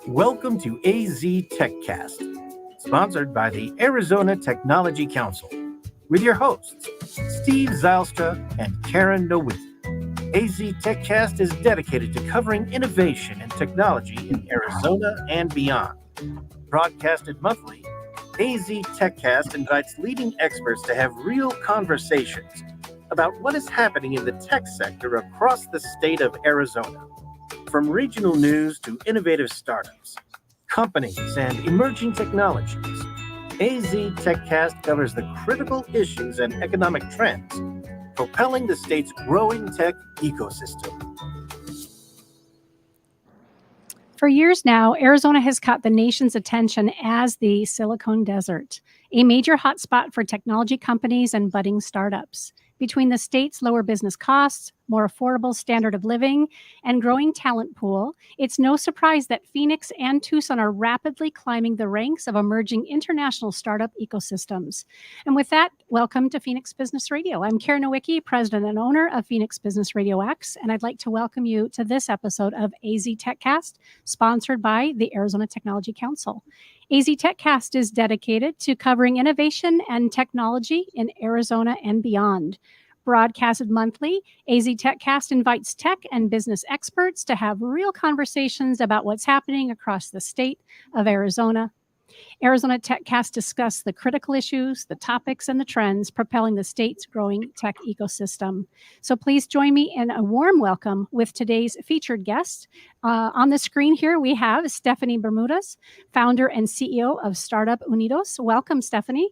Welcome to AZ TechCast, sponsored by the Arizona Technology Council, with your hosts, Steve Zylstra and Karen Nowicki. AZ TechCast is dedicated to covering innovation and technology in Arizona and beyond. Broadcasted monthly, AZ TechCast invites leading experts to have real conversations about what is happening in the tech sector across the state of Arizona. From regional news to innovative startups, companies, and emerging technologies, AZ TechCast covers the critical issues and economic trends propelling the state's growing tech ecosystem. For years now, Arizona has caught the nation's attention as the Silicon Desert, a major hotspot for technology companies and budding startups. Between the state's lower business costs, more affordable standard of living, and growing talent pool, it's no surprise that Phoenix and Tucson are rapidly climbing the ranks of emerging international startup ecosystems. And with that, welcome to Phoenix Business Radio. I'm Karen Nowicki, president and owner of Phoenix Business Radio X, and I'd like to welcome you to this episode of AZ TechCast, sponsored by the Arizona Technology Council. AZ TechCast is dedicated to covering innovation and technology in Arizona and beyond. Broadcasted monthly, AZ TechCast invites tech and business experts to have real conversations about what's happening across the state of Arizona. Arizona TechCast discuss the critical issues, the topics, and the trends propelling the state's growing tech ecosystem. So please join me in a warm welcome with today's featured guest. On the screen here, we have Stephanie Bermudez, founder and CEO of Startup Unidos. Welcome, Stephanie.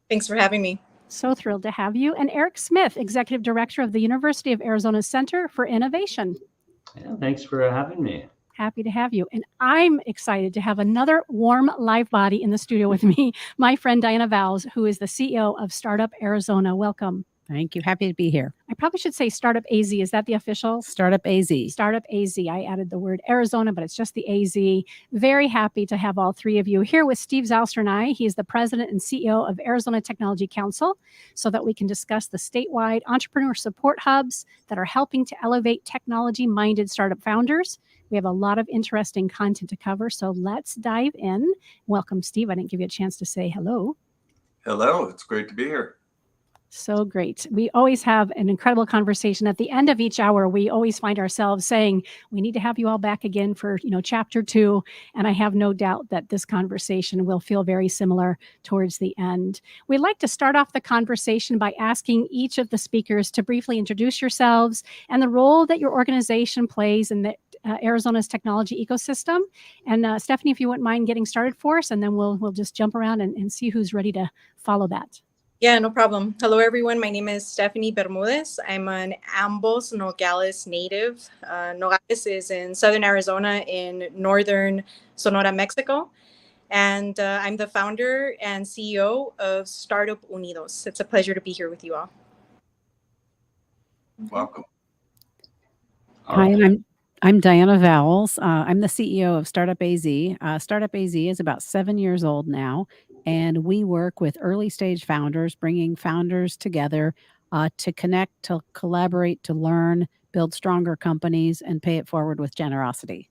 Thanks for having me. So thrilled to have you. And Eric Smith, executive director of the University of Arizona Center for Innovation. Yeah, thanks for having me. Happy to have you. And I'm excited to have another warm live body in the studio with me, my friend Diana Vowles, who is the CEO of Startup Arizona. Welcome. Thank you. Happy to be here. I probably should say Startup AZ. Is that the official? Startup AZ. Startup AZ. I added the word Arizona, but it's just the AZ. Very happy to have all three of you here with Steve Zylstra and I. He is the president and CEO of Arizona Technology Council, so that we can discuss the statewide entrepreneur support hubs that are helping to elevate technology-minded startup founders. We have a lot of interesting content to cover, so let's dive in. Welcome, Steve. I didn't give you a chance to say hello. Hello. It's great to be here. So great. We always have an incredible conversation. At the end of each hour, we always find ourselves saying, we need to have you all back again for, chapter 2. And I have no doubt that this conversation will feel very similar towards the end. We'd like to start off the conversation by asking each of the speakers to briefly introduce yourselves and the role that your organization plays in the Arizona's technology ecosystem. And Stephanie, if you wouldn't mind getting started for us, and then we'll just jump around and see who's ready to follow that. Yeah, no problem. Hello, everyone. My name is Stephanie Bermudez. I'm an Ambos Nogales native. Nogales is in southern Arizona in northern Sonora, Mexico. And I'm the founder and CEO of Startup Unidos. It's a pleasure to be here with you all. Welcome. Hi, I'm Diana Vowles. I'm the CEO of Startup AZ. Startup AZ is about 7 years old now, and we work with early stage founders, bringing founders together to connect, to collaborate, to learn, build stronger companies, and pay it forward with generosity.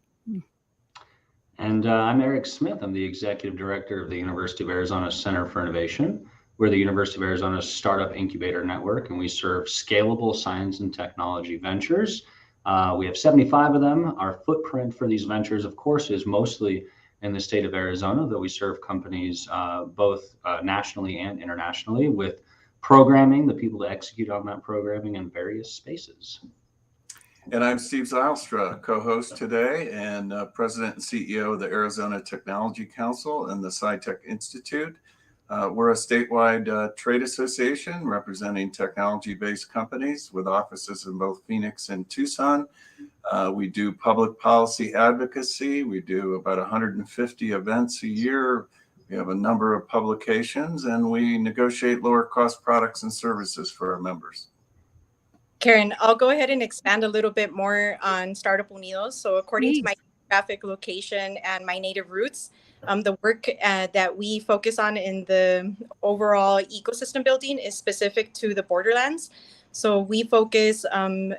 And I'm Eric Smith. I'm the executive director of the University of Arizona Center for Innovation. We're the University of Arizona's startup incubator network, and we serve scalable science and technology ventures. We have 75 of them. Our footprint for these ventures, of course, is mostly in the state of Arizona, though we serve companies both nationally and internationally with programming, the people to execute on that programming in various spaces. And I'm Steve Zylstra, co-host today and president and CEO of the Arizona Technology Council and the SciTech Institute. We're a statewide trade association representing technology-based companies with offices in both Phoenix and Tucson. We do public policy advocacy. We do about 150 events a year. We have a number of publications, and we negotiate lower cost products and services for our members. Karen, I'll go ahead and expand a little bit more on Startup Unidos. So according to my geographic location and my native roots, The work that we focus on in the overall ecosystem building is specific to the borderlands. So we focus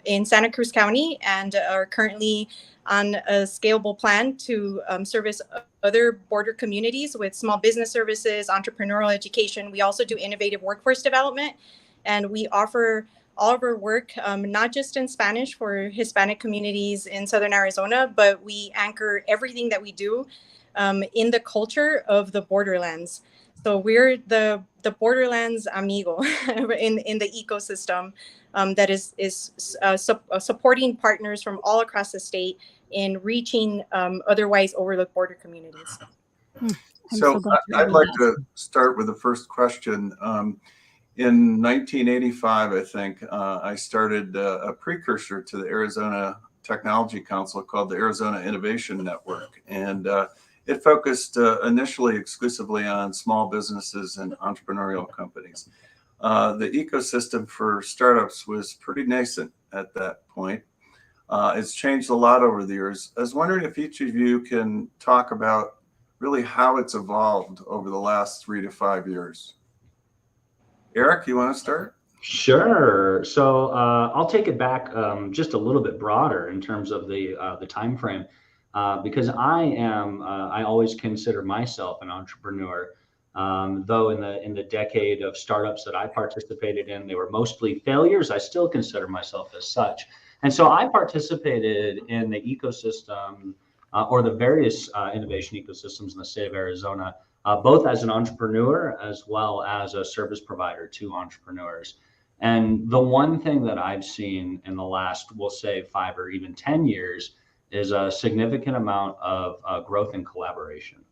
in Santa Cruz County and are currently on a scalable plan to service other border communities with small business services, entrepreneurial education. We also do innovative workforce development, and we offer all of our work, not just in Spanish for Hispanic communities in Southern Arizona, but we anchor everything that we do in the culture of the borderlands. So we're the borderlands amigo in the ecosystem that is supporting partners from all across the state in reaching otherwise overlooked border communities. So I'd like to start with the first question. In 1985, I think, I started a precursor to the Arizona Technology Council called the Arizona Innovation Network. And it focused initially exclusively on small businesses and entrepreneurial companies. The ecosystem for startups was pretty nascent at that point. It's changed a lot over the years. I was wondering if each of you can talk about really how it's evolved over the last 3 to 5 years. Eric, you want to start? Sure. So I'll take it back just a little bit broader in terms of the time frame, because I always consider myself an entrepreneur. Though in the decade of startups that I participated in, they were mostly failures. I still consider myself as such, and so I participated in the ecosystem or the various innovation ecosystems in the state of Arizona. Both as an entrepreneur as well as a service provider to entrepreneurs. And the one thing that I've seen in the last, we'll say 5 or even 10 years is a significant amount of growth and collaboration.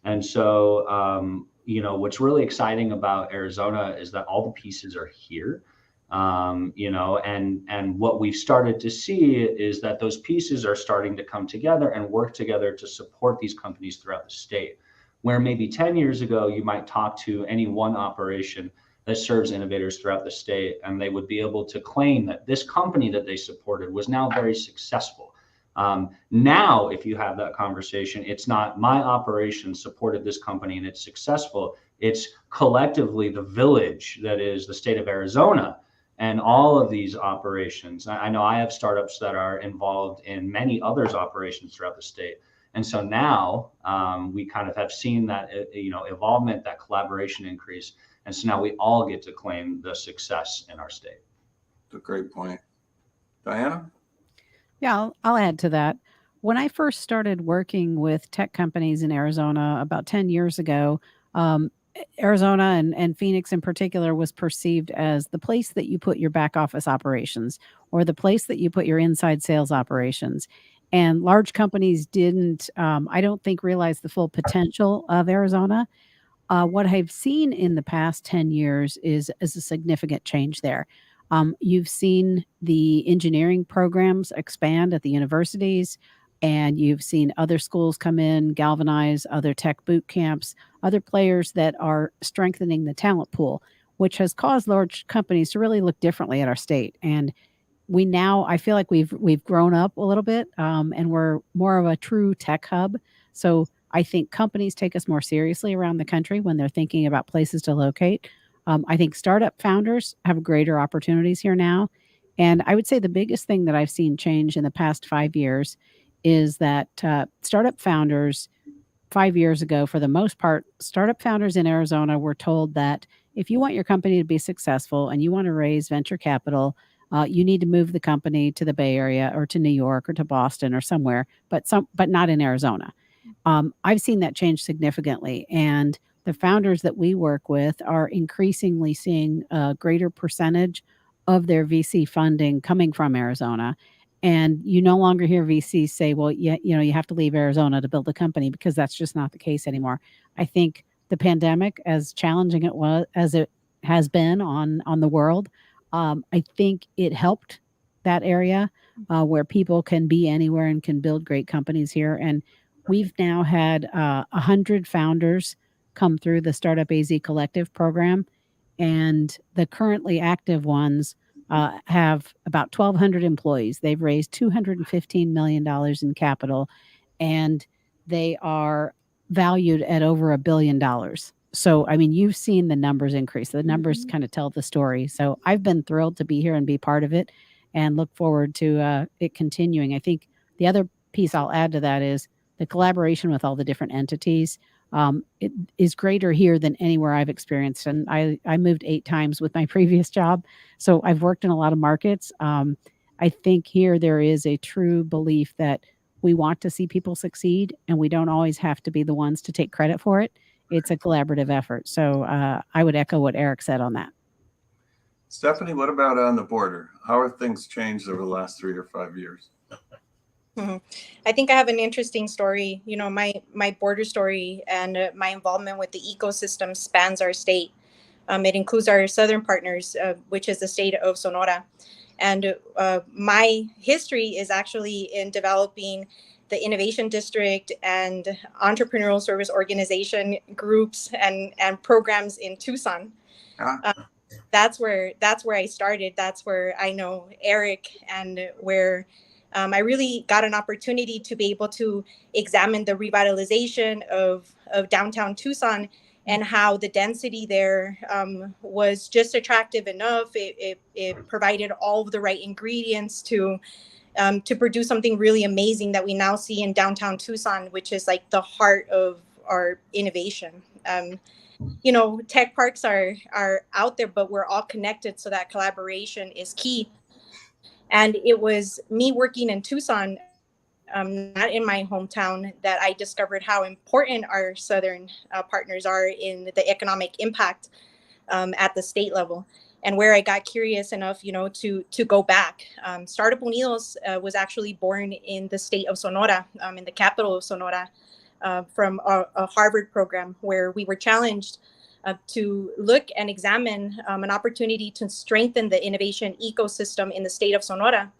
And so, what's really exciting about Arizona is that all the pieces are here. And what we've started to see is that those pieces are starting to come together and work together to support these companies throughout the state. Where maybe 10 years ago, you might talk to any one operation that serves innovators throughout the state, and they would be able to claim that this company that they supported was now very successful. Now, if you have that conversation, it's not my operation supported this company and it's successful. It's collectively the village that is the state of Arizona and all of these operations. I know I have startups that are involved in many others' operations throughout the state. And so now we kind of have seen that, evolvement, that collaboration increase. And so now we all get to claim the success in our state. That's a great point. Diana? Yeah, I'll add to that. When I first started working with tech companies in Arizona about 10 years ago, Arizona and Phoenix in particular was perceived as the place that you put your back office operations or the place that you put your inside sales operations. And large companies didn't, I don't think, realize the full potential of Arizona. What I've seen in the past 10 years is a significant change there. You've seen the engineering programs expand at the universities, and you've seen other schools come in, galvanize other tech boot camps, other players that are strengthening the talent pool, which has caused large companies to really look differently at our state. And I feel like we've grown up a little bit, and we're more of a true tech hub. So I think companies take us more seriously around the country when they're thinking about places to locate. I think startup founders have greater opportunities here now. And I would say the biggest thing that I've seen change in the past 5 years is that startup founders 5 years ago, for the most part, startup founders in Arizona were told that if you want your company to be successful and you want to raise venture capital, you need to move the company to the Bay Area or to New York or to Boston or somewhere, but not in Arizona. I've seen that change significantly, and the founders that we work with are increasingly seeing a greater percentage of their VC funding coming from Arizona. And you no longer hear VCs say, well, yeah, you have to leave Arizona to build a company, because that's just not the case anymore. I think the pandemic, as challenging as it has been on the world, I think it helped that area where people can be anywhere and can build great companies here. And we've now had 100 founders come through the Startup AZ Collective program, and the currently active ones have about 1,200 employees. They've raised $215 million in capital, and they are valued at over $1 billion. So, I mean, you've seen the numbers increase. The numbers kind of tell the story. So I've been thrilled to be here and be part of it and look forward to it continuing. I think the other piece I'll add to that is the collaboration with all the different entities. It is greater here than anywhere I've experienced. And I moved 8 times with my previous job. So I've worked in a lot of markets. I think here there is a true belief that we want to see people succeed and we don't always have to be the ones to take credit for it. It's a collaborative effort. So I would echo what Eric said on that. Stephanie, what about on the border? How have things changed over the last 3 or 5 years? I think I have an interesting story. You know, my border story and my involvement with the ecosystem spans our state. It includes our southern partners, which is the state of Sonora. And my history is actually in developing the innovation district and entrepreneurial service organization groups and programs in Tucson. That's where I started. That's where I know Eric, and where I really got an opportunity to be able to examine the revitalization of downtown Tucson and how the density there was just attractive enough. It provided all of the right ingredients to produce something really amazing that we now see in downtown Tucson, which is like the heart of our innovation. You know, tech parks are out there, but we're all connected, so that collaboration is key. And it was me working in Tucson, not in my hometown, that I discovered how important our southern partners are in the economic impact at the state level, and where I got curious enough, you know, to go back. Startup Unidos was actually born in the state of Sonora, in the capital of Sonora, from a Harvard program where we were challenged to look and examine an opportunity to strengthen the innovation ecosystem in the state of Sonora.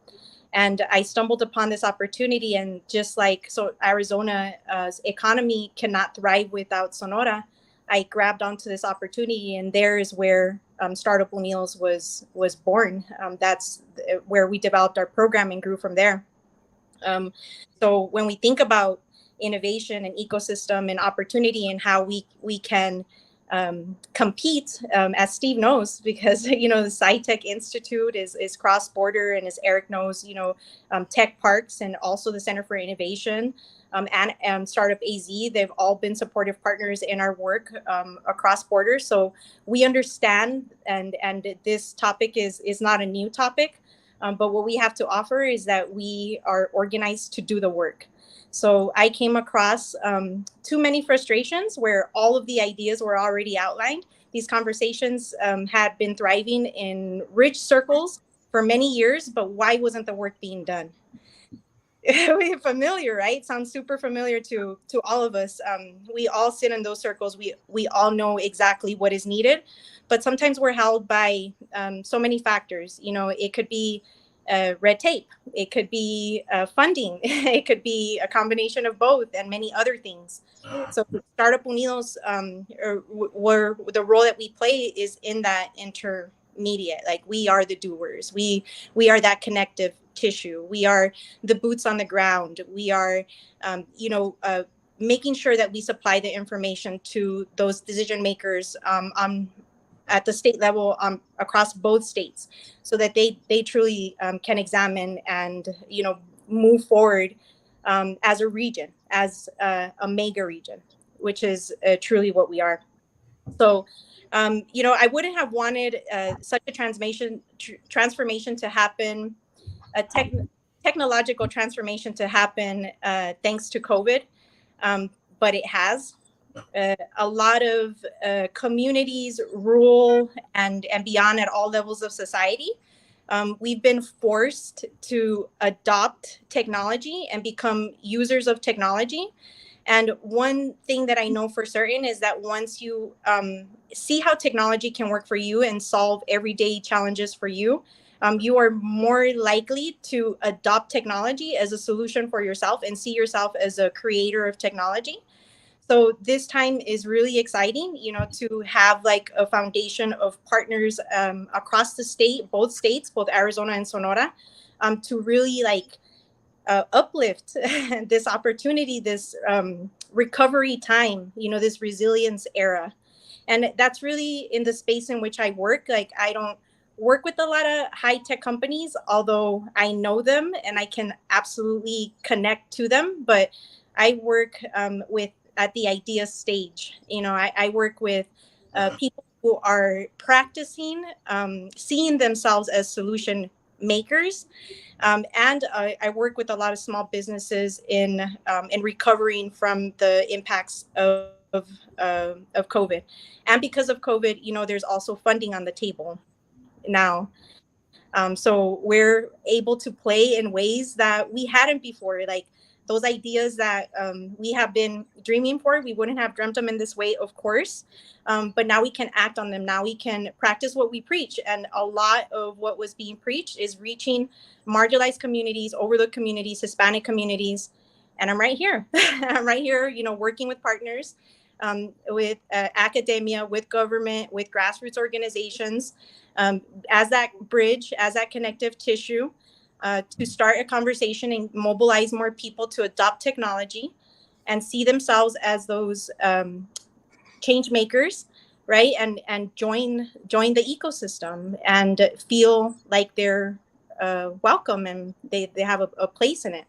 And I stumbled upon this opportunity, and just like Arizona's economy cannot thrive without Sonora, I grabbed onto this opportunity, and there is where Startup Unidos was born. That's where we developed our program and grew from there. So when we think about innovation and ecosystem and opportunity and how we can compete, as Steve knows, because, you know, the SciTech Institute is cross-border, and as Eric knows, you know, Tech Parks and also the Center for Innovation and Startup AZ, they've all been supportive partners in our work across borders. So we understand, and this topic is not a new topic, but what we have to offer is that we are organized to do the work. So I came across too many frustrations where all of the ideas were already outlined. These conversations had been thriving in rich circles for many years, but why wasn't the work being done? Familiar, right? Sounds super familiar to all of us. We all sit in those circles. We all know exactly what is needed, but sometimes we're held by so many factors. You know, it could be red tape, it could be funding, it could be a combination of both, and many other things. So Startup Unidos, where the role that we play is in that intermediate. Like, we are the doers. We are that connective tissue. We are the boots on the ground. We are, making sure that we supply the information to those decision makers at the state level, across both states, so that they truly can examine and, you know, move forward as a region, as a mega region, which is truly what we are. So, you know, I wouldn't have wanted such a transformation to happen, a technological transformation to happen thanks to COVID, but it has. A lot of communities, rural and beyond, at all levels of society, we've been forced to adopt technology and become users of technology. And one thing that I know for certain is that once you see how technology can work for you and solve everyday challenges for you, you are more likely to adopt technology as a solution for yourself and see yourself as a creator of technology. So this time is really exciting, you know, to have like a foundation of partners across the state, both states, both Arizona and Sonora, to really like uplift, this opportunity, this recovery time, this resilience era. And that's really in the space in which I work. Like, I don't work with a lot of high tech companies, although I know them and I can absolutely connect to them. But I work with at the idea stage. I work with people who are practicing seeing themselves as solution makers, and I work with a lot of small businesses in recovering from the impacts of COVID. And because of COVID, there's also funding on the table now. So we're able to play in ways that we hadn't before. Like, those ideas that we have been dreaming for, we wouldn't have dreamt them in this way, of course. But now we can act on them. Now we can practice what we preach. And a lot of what was being preached is reaching marginalized communities, overlooked communities, Hispanic communities. And I'm right here. I'm right here, working with partners, with academia, with government, with grassroots organizations, as that bridge, as that connective tissue, to start a conversation and mobilize more people to adopt technology and see themselves as those change makers, right? And join the ecosystem and feel like they're welcome and they have a place in it.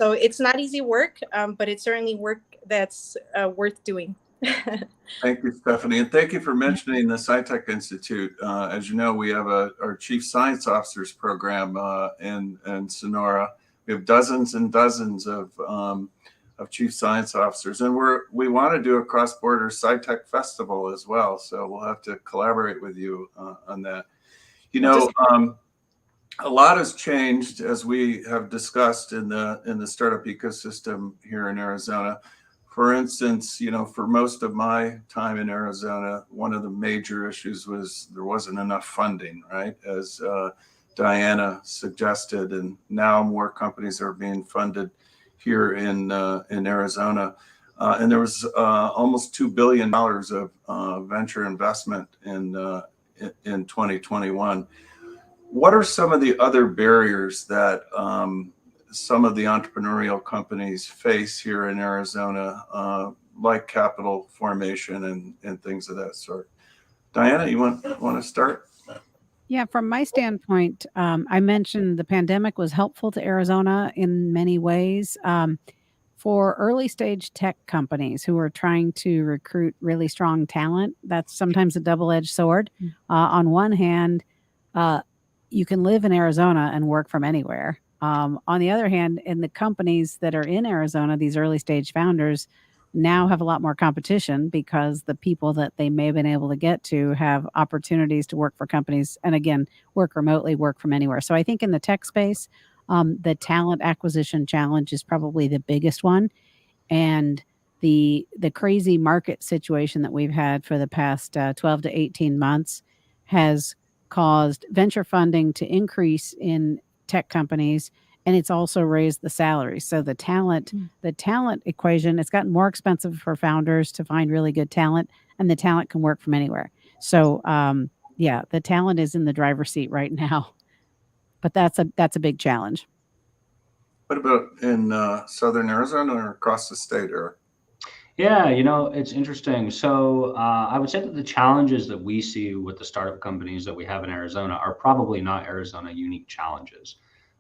So it's not easy work, but it's certainly work that's worth doing. Thank you, Stephanie. And thank you for mentioning the SciTech Institute. As you know, we have our Chief Science Officers program in Sonora. We have dozens and dozens of Chief Science Officers. And we want to do a cross-border SciTech festival as well. So we'll have to collaborate with you on that. A lot has changed, as we have discussed in the startup ecosystem here in Arizona. For instance, for most of my time in Arizona, one of the major issues was there wasn't enough funding, right? As Diana suggested, and now more companies are being funded here in Arizona. And there was almost $2 billion of venture investment in 2021. What are some of the other barriers that some of the entrepreneurial companies face here in Arizona, like capital formation and things of that sort? Diana, you want to start? Yeah, from my standpoint, I mentioned the pandemic was helpful to Arizona in many ways. For early stage tech companies who are trying to recruit really strong talent, that's sometimes a double-edged sword. On one hand, you can live in Arizona and work from anywhere. On the other hand, in the companies that are in Arizona, these early stage founders now have a lot more competition because the people that they may have been able to get to have opportunities to work for companies and, again, work remotely, work from anywhere. So I think in the tech space, the talent acquisition challenge is probably the biggest one. And the crazy market situation that we've had for the past 12 to 18 months has caused venture funding to increase in tech companies, and it's also raised the salaries. So the talent equation, it's gotten more expensive for founders to find really good talent, and the talent can work from anywhere. So the talent is in the driver's seat right now, but that's a big challenge. What about in Southern Arizona or across the state, Eric? Yeah, it's interesting. So I would say that the challenges that we see with the startup companies that we have in Arizona are probably not Arizona unique challenges.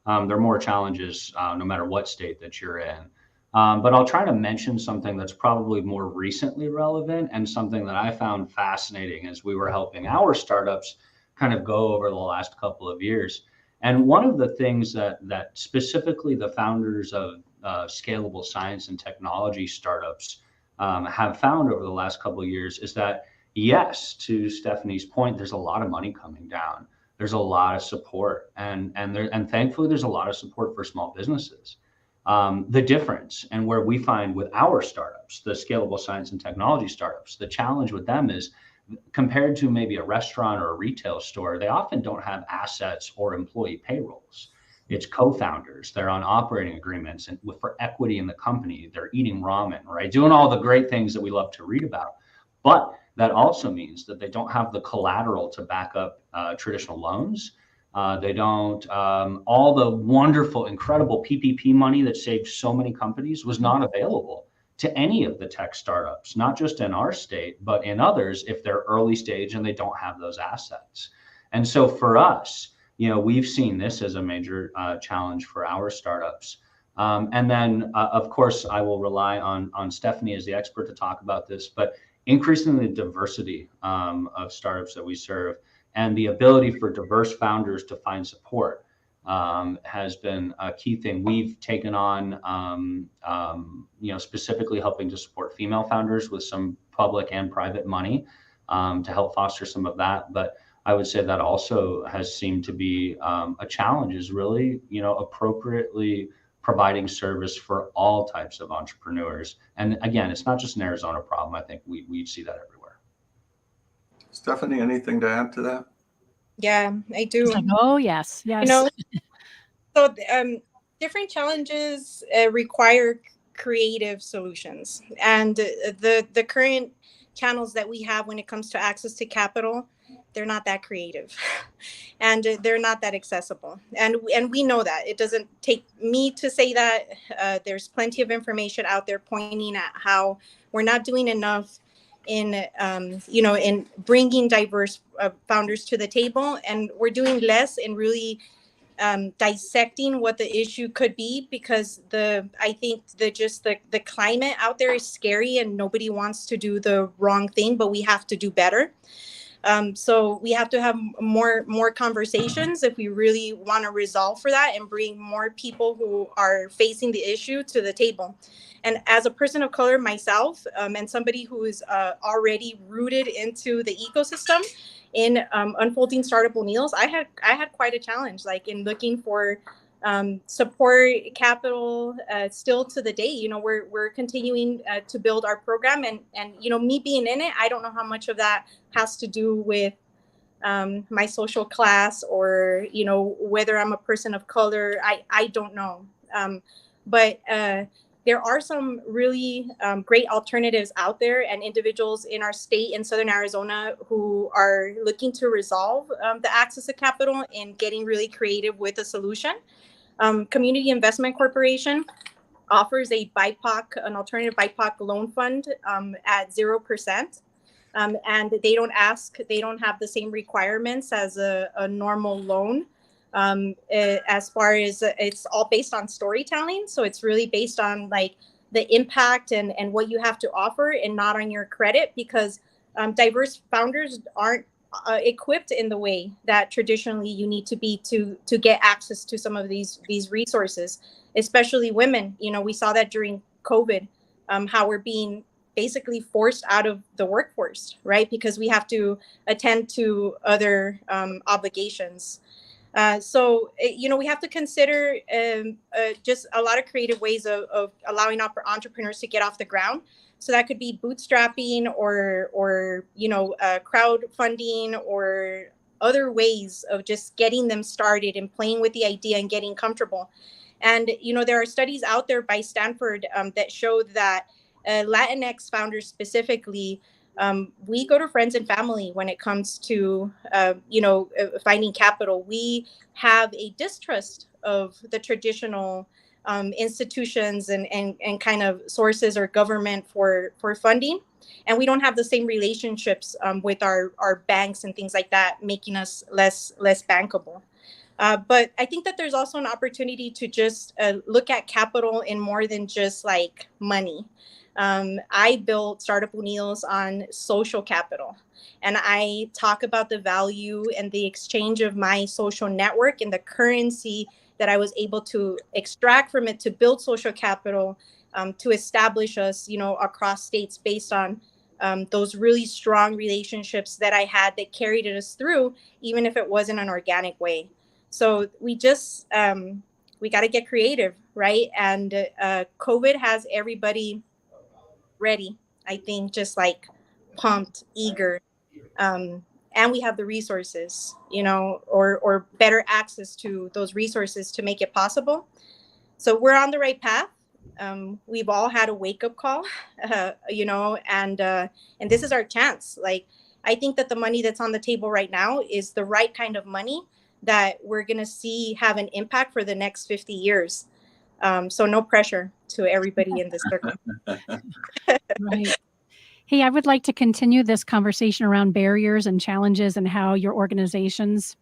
They're more challenges no matter what state that you're in. But I'll try to mention something that's probably more recently relevant and something that I found fascinating as we were helping our startups kind of go over the last couple of years. And one of the things that specifically the founders of scalable science and technology startups have found over the last couple of years is that, yes, to Stephanie's point, there's a lot of money coming down. There's a lot of support, and thankfully there's a lot of support for small businesses. The difference, and where we find with our startups, the scalable science and technology startups, the challenge with them is, compared to maybe a restaurant or a retail store, they often don't have assets or employee payrolls. It's co-founders. They're on operating agreements and for equity in the company. They're eating ramen, right? Doing all the great things that we love to read about. But that also means that they don't have the collateral to back up traditional loans. They don't, all the wonderful, incredible PPP money that saved so many companies was not available to any of the tech startups, not just in our state, but in others if they're early stage and they don't have those assets. And so for us, we've seen this as a major challenge for our startups. And then, of course, I will rely on Stephanie as the expert to talk about this, but increasing the diversity of startups that we serve and the ability for diverse founders to find support has been a key thing. We've taken on, specifically helping to support female founders with some public and private money to help foster some of that. But I would say that also has seemed to be a challenge, is really, appropriately providing service for all types of entrepreneurs. And again, it's not just an Arizona problem. I think we see that everywhere. Stephanie, anything to add to that? Yeah, I do. It's like, oh, yes. So different challenges require creative solutions, and the current channels that we have when it comes to access to capital, they're not that creative, and they're not that accessible, and we know that. It doesn't take me to say that. There's plenty of information out there pointing at how we're not doing enough in in bringing diverse founders to the table, and we're doing less in really dissecting what the issue could be, because I think the climate out there is scary and nobody wants to do the wrong thing, but we have to do better. So we have to have more conversations if we really want to resolve for that and bring more people who are facing the issue to the table. And as a person of color myself, and somebody who is already rooted into the ecosystem in unfolding Startup O'Neill's, I had quite a challenge, like in looking for support capital. Still to the day, we're continuing to build our program, and me being in it, I don't know how much of that has to do with my social class, or whether I'm a person of color. I don't know, but there are some really great alternatives out there, and individuals in our state in Southern Arizona who are looking to resolve the access to capital and getting really creative with a solution. Community Investment Corporation offers an alternative BIPOC loan fund at 0%. And they don't have the same requirements as a normal loan. As far as it's all based on storytelling. So it's really based on like the impact and what you have to offer, and not on your credit, because diverse founders aren't equipped in the way that traditionally you need to be to get access to some of these resources, especially women. We saw that during COVID, how we're being basically forced out of the workforce, right? Because we have to attend to other obligations. So we have to consider just a lot of creative ways of allowing entrepreneurs to get off the ground. So that could be bootstrapping or crowdfunding, or other ways of just getting them started and playing with the idea and getting comfortable. And there are studies out there by Stanford that show that Latinx founders specifically, we go to friends and family when it comes to finding capital. We have a distrust of the traditional institutions and kind of sources or government for funding, and we don't have the same relationships with our banks and things like that, making us less bankable. But I think that there's also an opportunity to just look at capital in more than just like money. I built Startup O'Neill's on social capital, and I talk about the value and the exchange of my social network and the currency that I was able to extract from it to build social capital, to establish us, across states based on those really strong relationships that I had that carried us through, even if it wasn't an organic way. So we just, we got to get creative, right? And COVID has everybody ready, I think, just like pumped, eager, and we have the resources, or better access to those resources to make it possible. So we're on the right path. We've all had a wake-up call, and this is our chance. Like, I think that the money that's on the table right now is the right kind of money that we're going to see have an impact for the next 50 years. So no pressure to everybody in this circle. Right. Hey, I would like to continue this conversation around barriers and challenges and how your organizations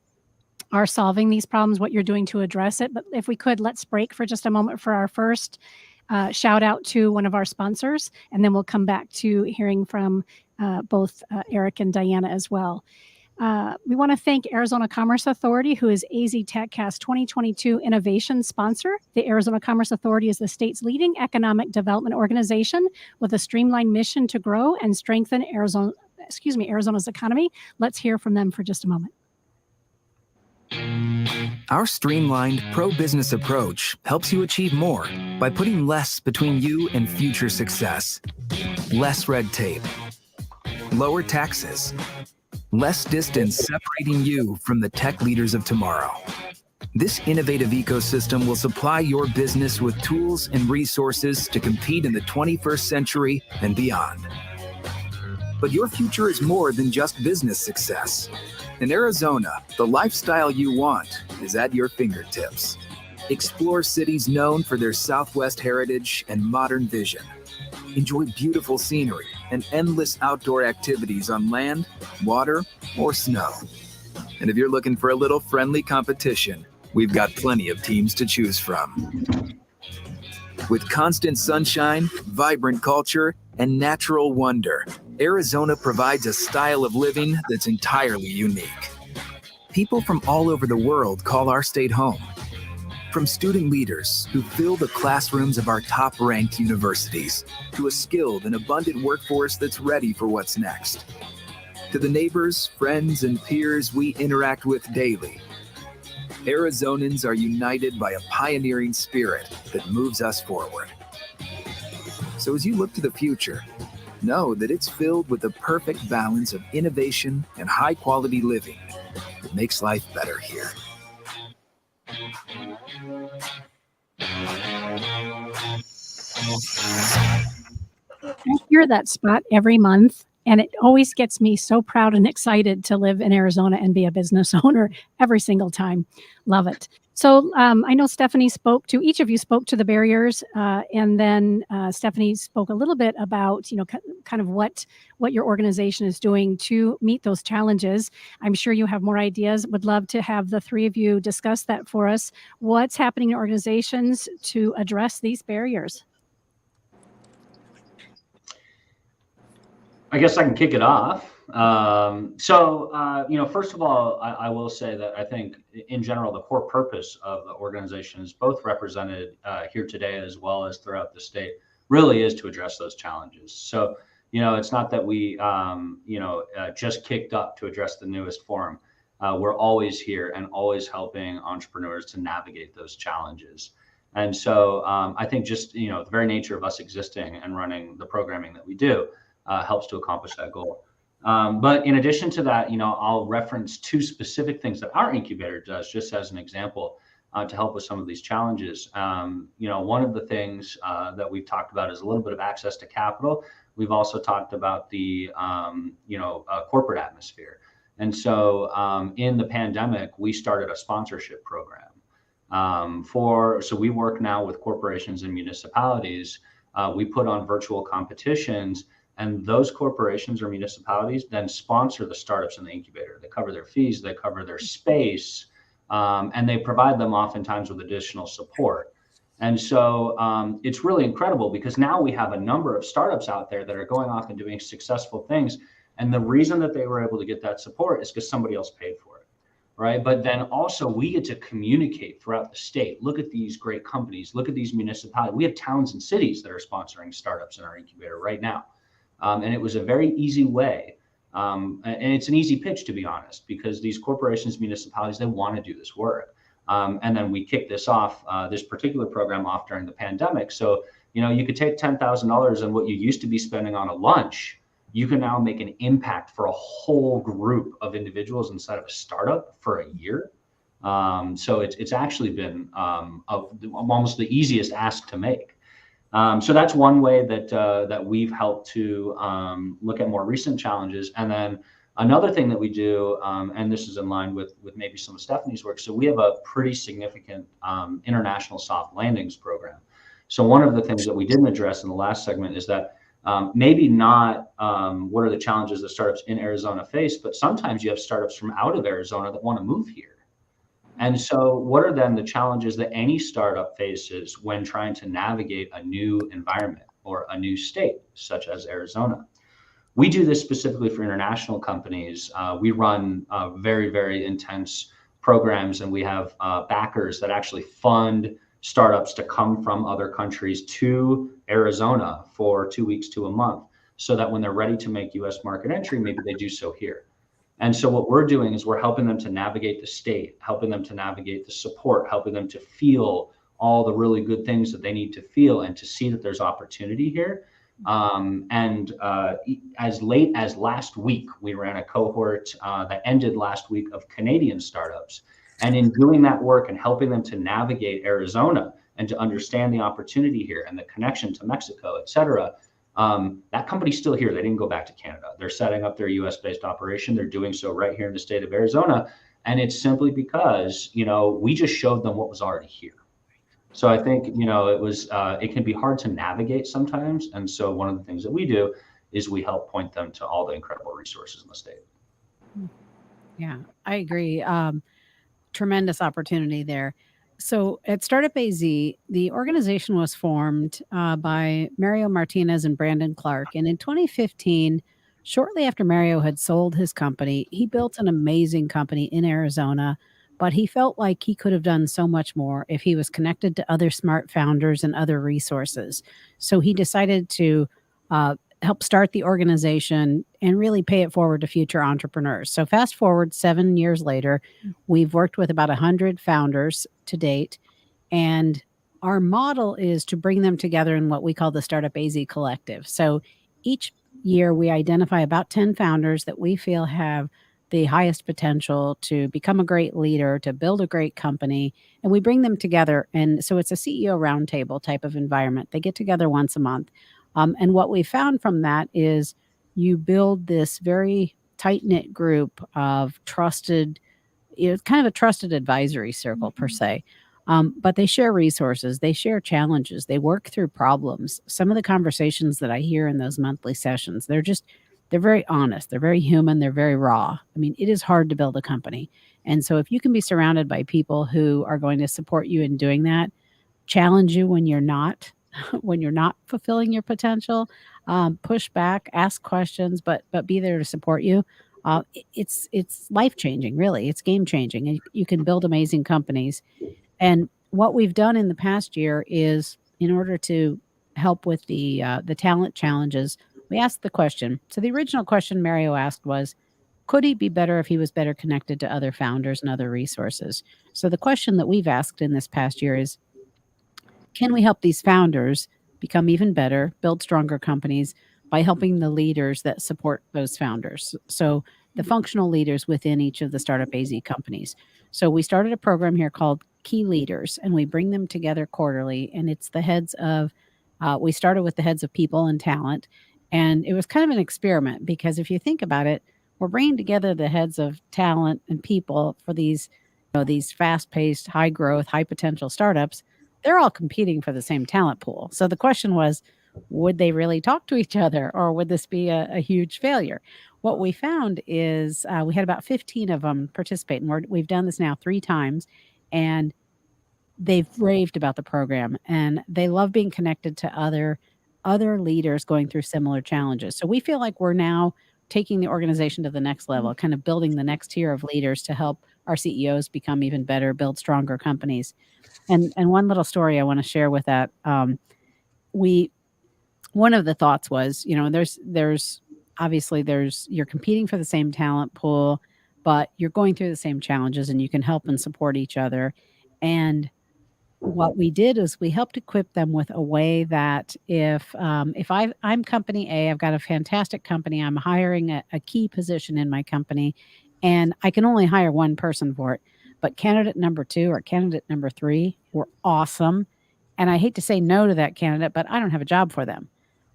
are solving these problems, what you're doing to address it. But if we could, let's break for just a moment for our first shout out to one of our sponsors, and then we'll come back to hearing from both Eric and Diana as well. We want to thank Arizona Commerce Authority, who is AZ TechCast 2022 Innovation Sponsor. The Arizona Commerce Authority is the state's leading economic development organization with a streamlined mission to grow and strengthen Arizona's economy. Let's hear from them for just a moment. Our streamlined pro-business approach helps you achieve more by putting less between you and future success. Less red tape, lower taxes, less distance separating you from the tech leaders of tomorrow. This innovative ecosystem will supply your business with tools and resources to compete in the 21st century and beyond. But your future is more than just business success. In Arizona, the lifestyle you want is at your fingertips. Explore cities known for their Southwest heritage and modern vision. Enjoy beautiful scenery and endless outdoor activities on land, water, or snow. And if you're looking for a little friendly competition, we've got plenty of teams to choose from. With constant sunshine, vibrant culture, and natural wonder, Arizona provides a style of living that's entirely unique. People from all over the world call our state home. From student leaders who fill the classrooms of our top-ranked universities, to a skilled and abundant workforce that's ready for what's next. To the neighbors, friends, and peers we interact with daily, Arizonans are united by a pioneering spirit that moves us forward. So as you look to the future, know that it's filled with the perfect balance of innovation and high-quality living that makes life better here. I hear that spot every month, and it always gets me so proud and excited to live in Arizona and be a business owner every single time. Love it. So I know Stephanie each of you spoke to the barriers, and then Stephanie spoke a little bit about, kind of what your organization is doing to meet those challenges. I'm sure you have more ideas. Would love to have the three of you discuss that for us. What's happening in organizations to address these barriers? I guess I can kick it off. First of all, I will say that I think in general, the core purpose of the organization is both represented here today as well as throughout the state really is to address those challenges. So, it's not that we, just kicked up to address the newest forum. We're always here and always helping entrepreneurs to navigate those challenges. And so I think just, the very nature of us existing and running the programming that we do helps to accomplish that goal. But in addition to that, I'll reference two specific things that our incubator does, just as an example, to help with some of these challenges. One of the things that we've talked about is a little bit of access to capital. We've also talked about the, corporate atmosphere. And so in the pandemic, we started a sponsorship program. So we work now with corporations and municipalities. We put on virtual competitions, and those corporations or municipalities then sponsor the startups in the incubator. They cover their fees, they cover their space, and they provide them oftentimes with additional support. And so it's really incredible because now we have a number of startups out there that are going off and doing successful things. And the reason that they were able to get that support is because somebody else paid for it, right? But then also we get to communicate throughout the state. Look at these great companies, look at these municipalities. We have towns and cities that are sponsoring startups in our incubator right now. And it was a very easy way. And it's an easy pitch, to be honest, because these corporations, municipalities, they want to do this work. And then we kicked this particular program off during the pandemic. So, you could take $10,000 and what you used to be spending on a lunch, you can now make an impact for a whole group of individuals inside of a startup for a year. So it's actually been almost the easiest ask to make. So that's one way that we've helped to look at more recent challenges. And then Another thing that we do, and this is in line with maybe some of Stephanie's work, so we have a pretty significant international soft landings program. So one of the things that we didn't address in the last segment is that maybe not what are the challenges that startups in Arizona face, but sometimes you have startups from out of Arizona that want to move here. And so what are then the challenges that any startup faces when trying to navigate a new environment or a new state, such as Arizona? We do this specifically for international companies. We run very, very intense programs, and we have backers that actually fund startups to come from other countries to Arizona for 2 weeks to a month, so that when they're ready to make US market entry, maybe they do so here. And so what we're doing is we're helping them to navigate the state, helping them to navigate the support, helping them to feel all the really good things that they need to feel and to see that there's opportunity here. As late as last week, we ran a cohort that ended last week of Canadian startups. And in doing that work and helping them to navigate Arizona and to understand the opportunity here and the connection to Mexico, et cetera, that company's still here. They didn't go back to Canada. They're setting up their US-based operation. They're doing so right here in the state of Arizona. And it's simply because, we just showed them what was already here. So I think, it can be hard to navigate sometimes. And so one of the things that we do is we help point them to all the incredible resources in the state. Yeah, I agree. Tremendous opportunity there. So at Startup AZ, the organization was formed by Mario Martinez and Brandon Clark. And in 2015, shortly after Mario had sold his company, he built an amazing company in Arizona, but he felt like he could have done so much more if he was connected to other smart founders and other resources. So he decided to help start the organization and really pay it forward to future entrepreneurs. So fast forward 7 years later, we've worked with about 100 founders to date. And our model is to bring them together in what we call the Startup AZ Collective. So each year we identify about 10 founders that we feel have the highest potential to become a great leader, to build a great company, and we bring them together. And so it's a CEO roundtable type of environment. They get together once a month. And what we found from that is you build this very tight-knit group of trusted, it's kind of a trusted advisory circle per se. But they share resources, they share challenges, they work through problems. Some of the conversations that I hear in those monthly sessions, they're very honest, they're very human, they're very raw. I mean, it is hard to build a company. And so if you can be surrounded by people who are going to support you in doing that, challenge you when you're not fulfilling your potential, push back, ask questions, but be there to support you. It's life changing, really. It's game changing, and you can build amazing companies. And what we've done in the past year is, in order to help with the talent challenges, we asked the question. So the original question Mario asked was, could he be better if he was better connected to other founders and other resources? So the question that we've asked in this past year is, can we help these founders become even better, build stronger companies by helping the leaders that support those founders? So the functional leaders within each of the Startup AZ companies. So we started a program here called Key Leaders, and we bring them together quarterly. And it's the heads of, we started with the heads of people and talent. And it was kind of an experiment because if you think about it, we're bringing together the heads of talent and people for these fast-paced, high-growth, high-potential startups. They're all competing for the same talent pool. So the question was, would they really talk to each other, or would this be a huge failure? What we found is we had about 15 of them participate, and we've done this now 3 times, and they've raved about the program, and they love being connected to other leaders going through similar challenges. So we feel like we're now taking the organization to the next level, kind of building the next tier of leaders to help our CEOs become even better, build stronger companies. And one little story I want to share with that, one of the thoughts was, there's obviously you're competing for the same talent pool, but you're going through the same challenges, and you can help and support each other. And what we did is we helped equip them with a way that if I'm company A, I've got a fantastic company, I'm hiring a key position in my company, and I can only hire one person for it. But candidate number 2 or candidate number 3 were awesome. And I hate to say no to that candidate, but I don't have a job for them.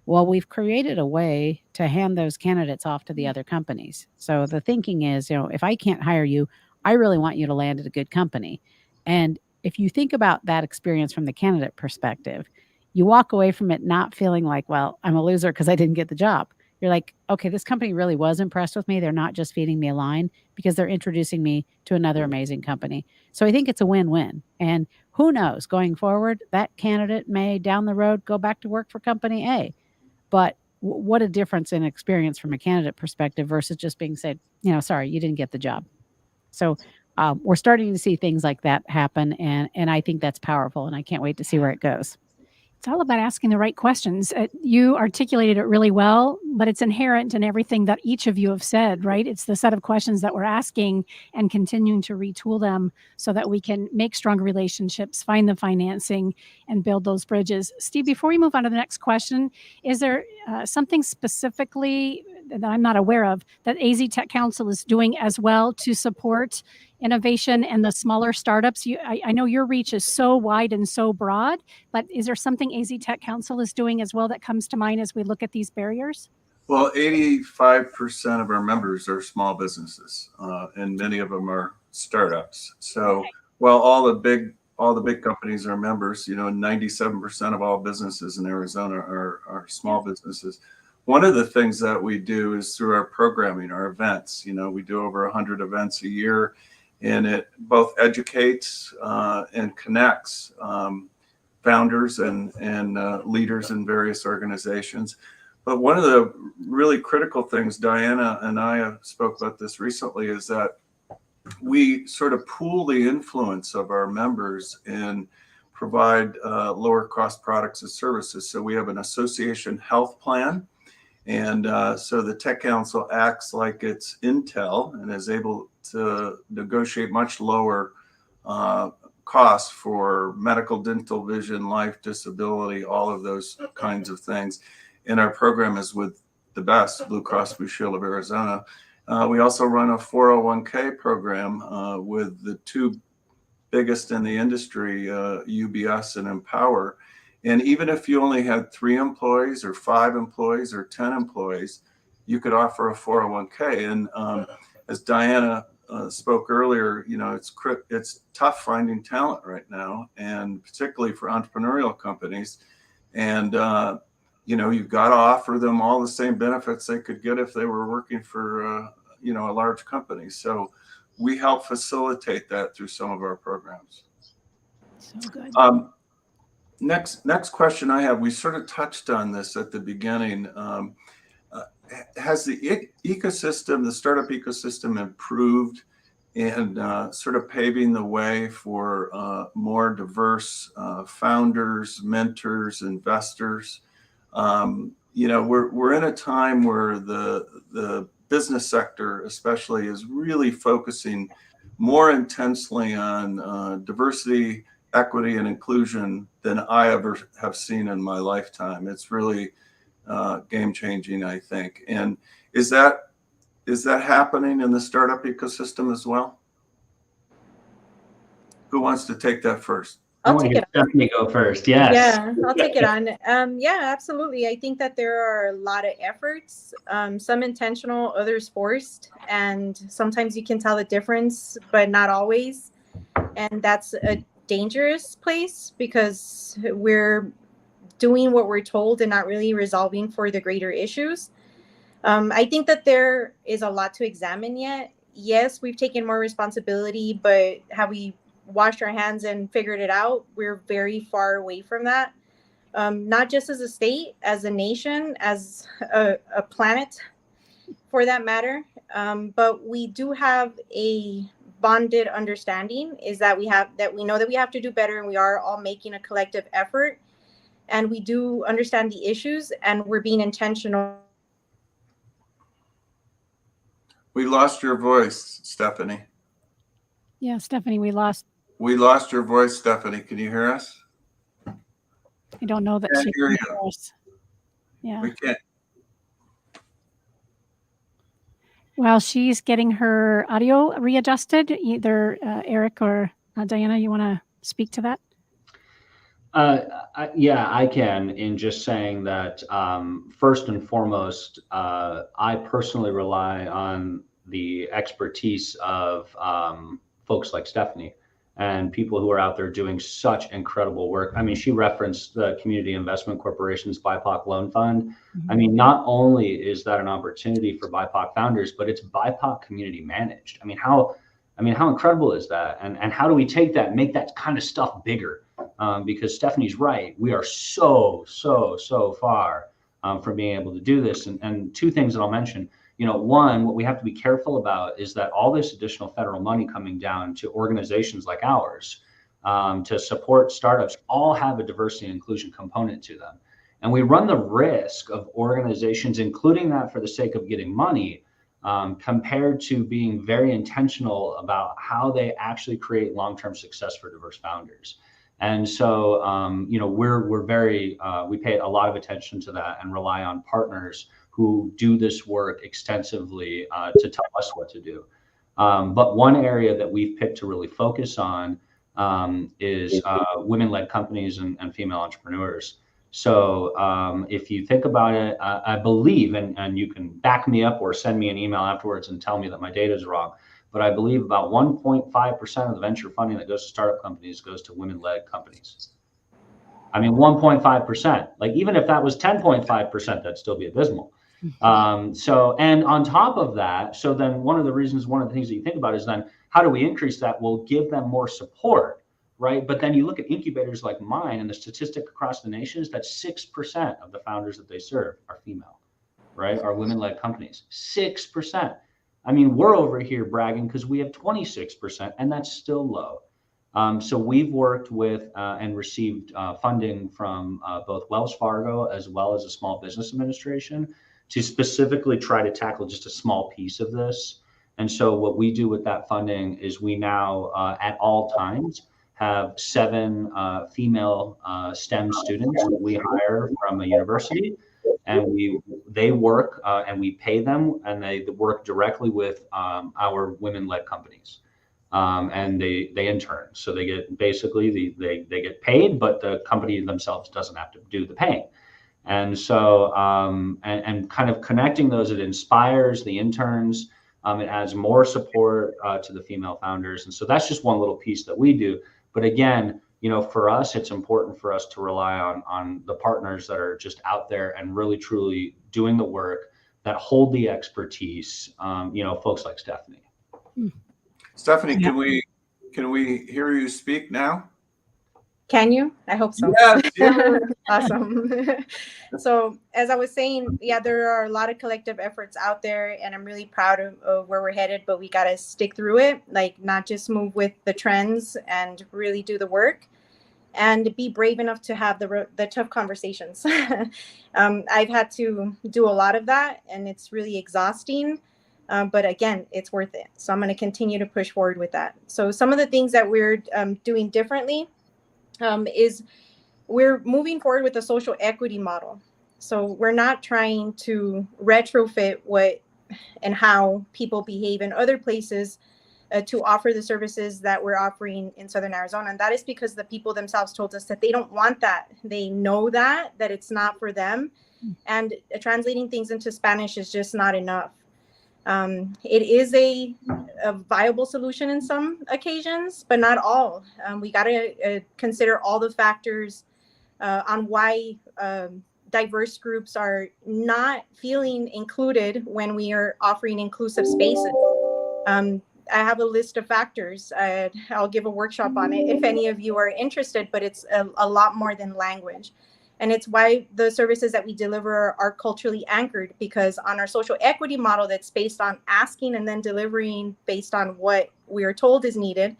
Well, we've created a way to hand those candidates off to the other companies. So the thinking is, if I can't hire you, I really want you to land at a good company. And if you think about that experience from the candidate perspective, you walk away from it not feeling like, well, I'm a loser because I didn't get the job. You're like, okay, this company really was impressed with me. They're not just feeding me a line because they're introducing me to another amazing company. So I think it's a win-win. And who knows, going forward, that candidate may down the road go back to work for company A. But what a difference in experience from a candidate perspective versus just being said, sorry, you didn't get the job. So we're starting to see things like that happen, and I think that's powerful, and I can't wait to see where it goes. It's all about asking the right questions. You articulated it really well, but it's inherent in everything that each of you have said, right? It's the set of questions that we're asking and continuing to retool them so that we can make stronger relationships, find the financing, and build those bridges. Steve, before we move on to the next question, is there something specifically that I'm not aware of that AZ Tech Council is doing as well to support innovation and the smaller startups? I know your reach is so wide and so broad, but is there something AZ Tech Council is doing as well that comes to mind as we look at these barriers? Well, 85% of our members are small businesses, and many of them are startups. So while all the big companies are members, 97% of all businesses in Arizona are small businesses. One of the things that we do is through our programming, our events. We do over 100 events a year, and it both educates and connects founders and leaders in various organizations. But one of the really critical things, Diana and I have spoke about this recently, is that we sort of pool the influence of our members and provide lower cost products and services. So we have an association health plan. And so the Tech Council acts like it's Intel and is able to negotiate much lower costs for medical, dental, vision, life, disability, all of those kinds of things. And our program is with the best, Blue Cross Blue Shield of Arizona. We also run a 401k program with the two biggest in the industry, UBS and Empower. And even if you only had 3 employees or 5 employees or 10 employees, you could offer a 401k. And as Diana spoke earlier, it's tough finding talent right now, and particularly for entrepreneurial companies. And you've got to offer them all the same benefits they could get if they were working for a large company. So we help facilitate that through some of our programs. So good. Next question I have, we sort of touched on this at the beginning. Has the ecosystem, the startup ecosystem, improved and sort of paving the way for more diverse founders, mentors, investors? We're in a time where the business sector especially is really focusing more intensely on diversity, equity, and inclusion than I ever have seen in my lifetime. It's really game changing, I think. And is that happening in the startup ecosystem as well? Who wants to take that first? I'll take it. Stephanie go first. Yes. Yeah, I'll take it on. Yeah, absolutely. I think that there are a lot of efforts, some intentional, others forced, and sometimes you can tell the difference, but not always. And that's a dangerous place because we're doing what we're told and not really resolving for the greater issues. I think that there is a lot to examine yet. Yes, we've taken more responsibility, but have we washed our hands and figured it out? We're very far away from that. Not just as a state, as a nation, as a planet, for that matter. But we do have a bonded understanding is that we know that we have to do better, and we are all making a collective effort, and we do understand the issues, and we're being intentional. We lost your voice, Stephanie. Yeah, Stephanie, we lost your voice, Stephanie. Can you hear us? I don't know that she can hear us. Yeah. We can't. Well, she's getting her audio readjusted. Either Eric or Diana, you want to speak to that? Yeah, I can. In just saying that, first and foremost, I personally rely on the expertise of folks like Stephanie and people who are out there doing such incredible work. I mean, she referenced the Community Investment Corporation's BIPOC Loan Fund. I mean, not only is that an opportunity for BIPOC founders, but it's BIPOC community managed. I mean, how incredible is that? And how do we take that and make that kind of stuff bigger? Because Stephanie's right. We are so far from being able to do this. And two things that I'll mention. One, what we have to be careful about is that all this additional federal money coming down to organizations like ours to support startups all have a diversity and inclusion component to them. And we run the risk of organizations, including that for the sake of getting money, compared to being very intentional about how they actually create long-term success for diverse founders. And so, we're very, we pay a lot of attention to that and rely on partners who do this work extensively to tell us what to do. But one area that we've picked to really focus on is women-led companies and female entrepreneurs. So if you think about it, I believe, and you can back me up or send me an email afterwards and tell me that my data is wrong, but I believe about 1.5% of the venture funding that goes to startup companies goes to women-led companies. I mean, 1.5%. Like, even if that was 10.5%, that'd still be abysmal. And on top of that, so then one of the things that you think about is then how do we increase that? We'll give them more support, right? But then you look at incubators like mine, and the statistic across the nation is that 6% of the founders that they serve are female, right? Are women-led companies, 6%. I mean, we're over here bragging because we have 26%, and that's still low. So we've worked with and received funding from both Wells Fargo as well as the Small Business Administration to specifically try to tackle just a small piece of this. And so what we do with that funding is we now, at all times, have 7 female STEM students that we hire from a university, and they work and we pay them, and they work directly with our women-led companies. And they intern, so they get basically they get paid, but the company themselves doesn't have to do the paying. And so and kind of connecting those, it inspires the interns. It adds more support to the female founders, and so that's just one little piece that we do. But again, for us, it's important for us to rely on the partners that are just out there and really truly doing the work, that hold the expertise. Folks like Stephanie. Stephanie, can we hear you speak now? Can you? I hope so. Yes. Awesome. So as I was saying, yeah, there are a lot of collective efforts out there, and I'm really proud of where we're headed, but we got to stick through it, like not just move with the trends and really do the work and be brave enough to have the tough conversations. I've had to do a lot of that, and it's really exhausting. But again, it's worth it. So I'm going to continue to push forward with that. So some of the things that we're doing differently is we're moving forward with a social equity model. So we're not trying to retrofit what and how people behave in other places to offer the services that we're offering in Southern Arizona. And that is because the people themselves told us that they don't want that. They know that it's not for them. And translating things into Spanish is just not enough. It is a viable solution in some occasions, but not all. We got to consider all the factors on why diverse groups are not feeling included when we are offering inclusive spaces. I have a list of factors. I'll give a workshop on it if any of you are interested, but it's a lot more than language. And it's why the services that we deliver are culturally anchored, because on our social equity model that's based on asking and then delivering based on what we are told is needed,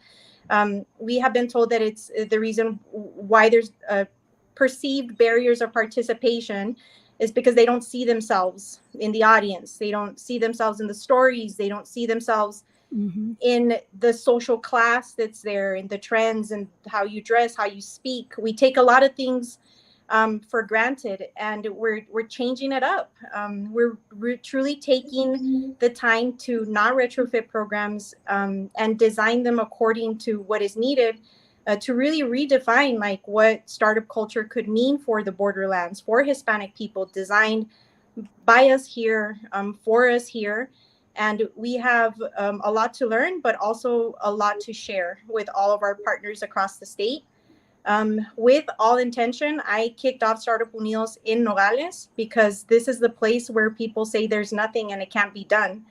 we have been told that it's the reason why there's perceived barriers of participation is because they don't see themselves in the audience. They don't see themselves in the stories. They don't see themselves in the social class that's there, in the trends and how you dress, how you speak. We take a lot of things for granted, and we're changing it up. We're truly taking the time to not retrofit programs and design them according to what is needed to really redefine like what startup culture could mean for the borderlands, for Hispanic people, designed by us here, for us here. And we have a lot to learn, but also a lot to share with all of our partners across the state. With all intention, I kicked off Startup Unidos in Nogales because this is the place where people say there's nothing and it can't be done.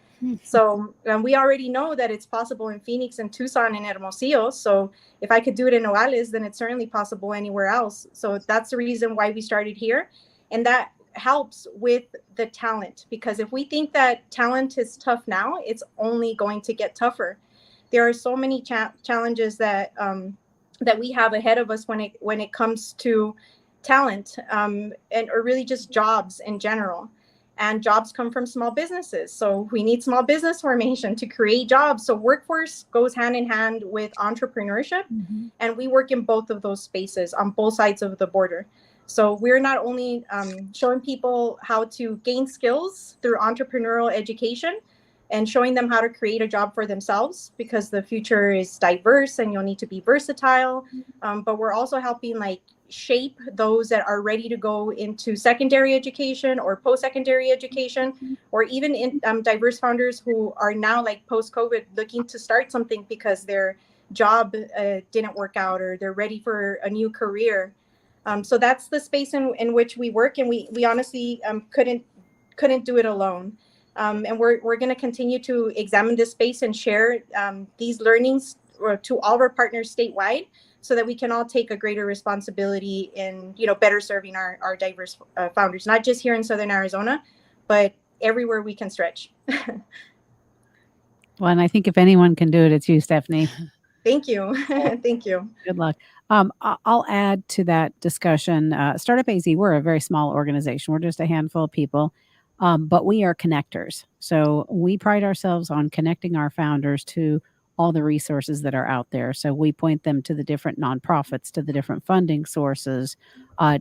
So we already know that it's possible in Phoenix and Tucson and Hermosillo. So if I could do it in Nogales, then it's certainly possible anywhere else. So that's the reason why we started here. And that helps with the talent, because if we think that talent is tough now, it's only going to get tougher. There are so many challenges that that we have ahead of us when it comes to talent, and or really just jobs in general. And jobs come from small businesses, so we need small business formation to create jobs. So workforce goes hand in hand with entrepreneurship, and we work in both of those spaces on both sides of the border. So we're not only showing people how to gain skills through entrepreneurial education and showing them how to create a job for themselves, because the future is diverse and you'll need to be versatile. But we're also helping like shape those that are ready to go into secondary education or post-secondary education, or even in diverse founders who are now like post-COVID looking to start something because their job didn't work out or they're ready for a new career. So that's the space in which we work, and we honestly couldn't do it alone. And we're going to continue to examine this space and share these learnings to all of our partners statewide, so that we can all take a greater responsibility in better serving our diverse founders, not just here in Southern Arizona, but everywhere we can stretch. Well, and I think if anyone can do it, it's you, Stephanie. Thank you. Thank you. Good luck. I'll add to that discussion. Startup AZ, we're a very small organization. We're just a handful of people, but we are connectors. So we pride ourselves on connecting our founders to all the resources that are out there. So we point them to the different nonprofits, to the different funding sources,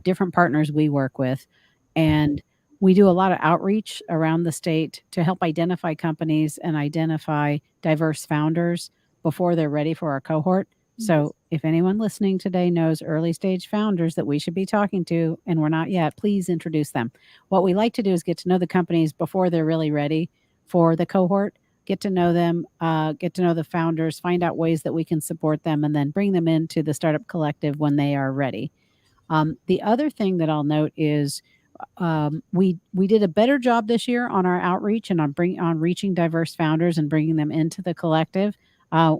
different partners we work with. And we do a lot of outreach around the state to help identify companies and identify diverse founders before they're ready for our cohort. So if anyone listening today knows early stage founders that we should be talking to, and we're not yet, please introduce them. What we like to do is get to know the companies before they're really ready for the cohort, get to know them, get to know the founders, find out ways that we can support them, and then bring them into the Startup Collective when they are ready. The other thing that I'll note is we did a better job this year on our outreach and on reaching diverse founders and bringing them into the collective.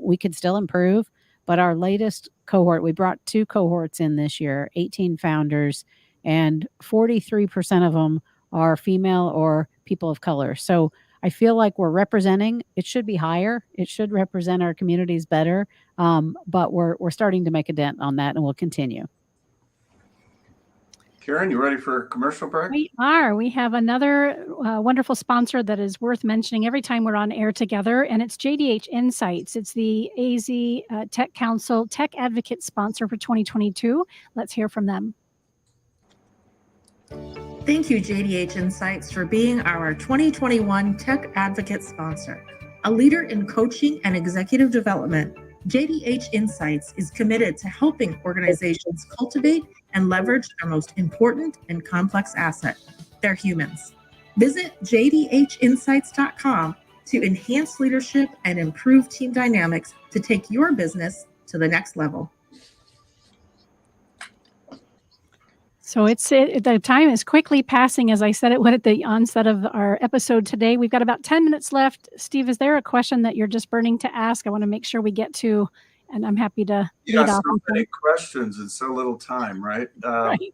We could still improve, but our latest cohort, we brought 2 cohorts in this year, 18 founders, and 43% of them are female or people of color. So I feel like we're representing. It should be higher. It should represent our communities better. But we're starting to make a dent on that, and we'll continue. Karen, you ready for a commercial break? We are. We have another wonderful sponsor that is worth mentioning every time we're on air together, and it's JDH Insights. It's the AZ Tech Council Tech Advocate sponsor for 2022. Let's hear from them. Thank you, JDH Insights, for being our 2021 Tech Advocate sponsor. A leader in coaching and executive development, JDH Insights is committed to helping organizations cultivate and leverage their most important and complex asset, their humans. Visit jdhinsights.com to enhance leadership and improve team dynamics to take your business to the next level. So the time is quickly passing, as I said it would at the onset of our episode today. We've got about 10 minutes left. Steve, is there a question that you're just burning to ask? I want to make sure we get to, and I'm happy to lead off. So many questions in so little time, right? Right.